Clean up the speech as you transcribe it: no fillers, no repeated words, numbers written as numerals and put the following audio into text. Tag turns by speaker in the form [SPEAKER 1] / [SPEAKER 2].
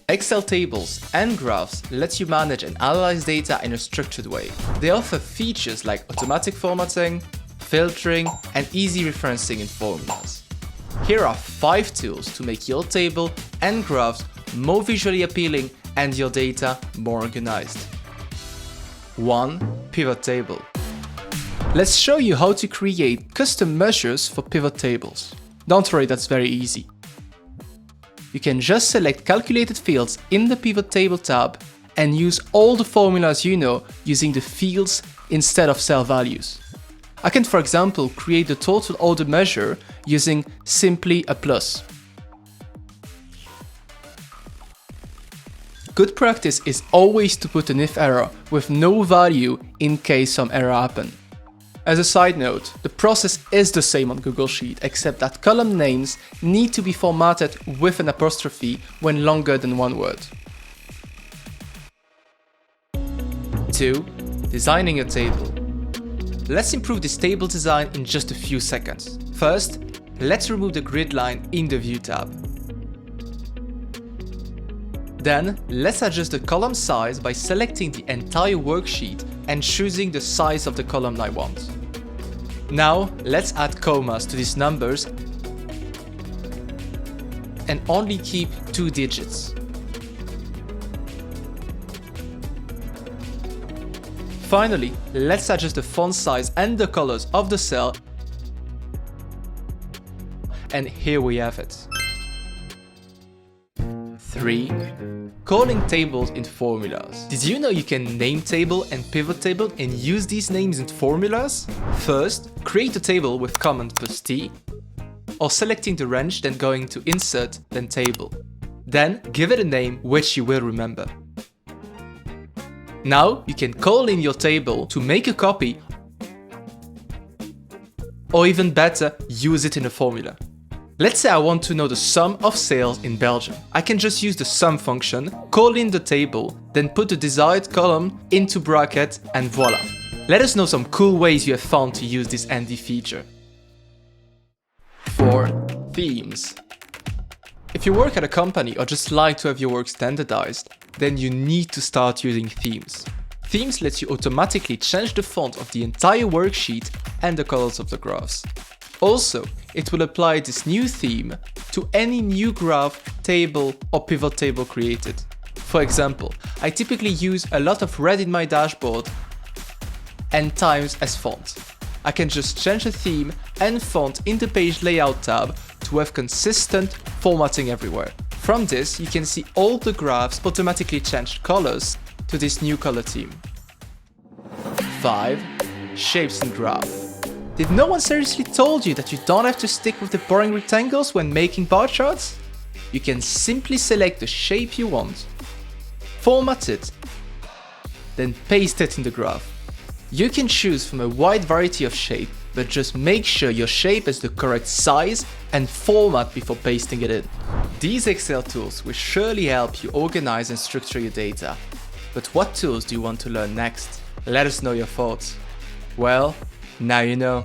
[SPEAKER 1] Excel tables and graphs let you manage and analyze data in a structured way. They offer features like automatic formatting, filtering, and easy referencing in formulas. Here are 5 tools to make your table and graphs more visually appealing and your data more organized. 1. Pivot table. Let's show you how to create custom measures for pivot tables. Don't worry, that's very easy. You can just select calculated fields in the pivot table tab and use all the formulas you know using the fields instead of cell values. I can, for example, create the total order measure using simply a plus. Good practice is always to put an if error with no value in case some error happen. As a side note, the process is the same on Google Sheet, except that column names need to be formatted with an apostrophe when longer than one word. 2. Designing a table. Let's improve this table design in just a few seconds. First, let's remove the grid line in the View tab. Then, let's adjust the column size by selecting the entire worksheet and choosing the size of the column I want. Now, let's add commas to these numbers and only keep 2 digits. Finally, let's adjust the font size and the colors of the cell, and here we have it. 3. Calling tables in formulas. Did you know you can name table and pivot table and use these names in formulas? First, create a table with command plus T, or selecting the range, then going to Insert, then Table. Then give it a name which you will remember. Now you can call in your table to make a copy, or even better, use it in a formula. Let's say I want to know the sum of sales in Belgium. I can just use the sum function, call in the table, then put the desired column into bracket, and voila. Let us know some cool ways you have found to use this handy feature. 4. Themes. If you work at a company or just like to have your work standardized, then you need to start using themes. Themes let you automatically change the font of the entire worksheet and the colors of the graphs. Also, it will apply this new theme to any new graph, table, or pivot table created. For example, I typically use a lot of red in my dashboard and Times as font. I can just change the theme and font in the page layout tab to have consistent formatting everywhere. From this, you can see all the graphs automatically change colors to this new color theme. 5. Shapes in graph. Did no one seriously told you that you don't have to stick with the boring rectangles when making bar charts? You can simply select the shape you want, format it, then paste it in the graph. You can choose from a wide variety of shapes, but just make sure your shape has the correct size and format before pasting it in. These Excel tools will surely help you organize and structure your data. But what tools do you want to learn next? Let us know your thoughts. Well, now you know.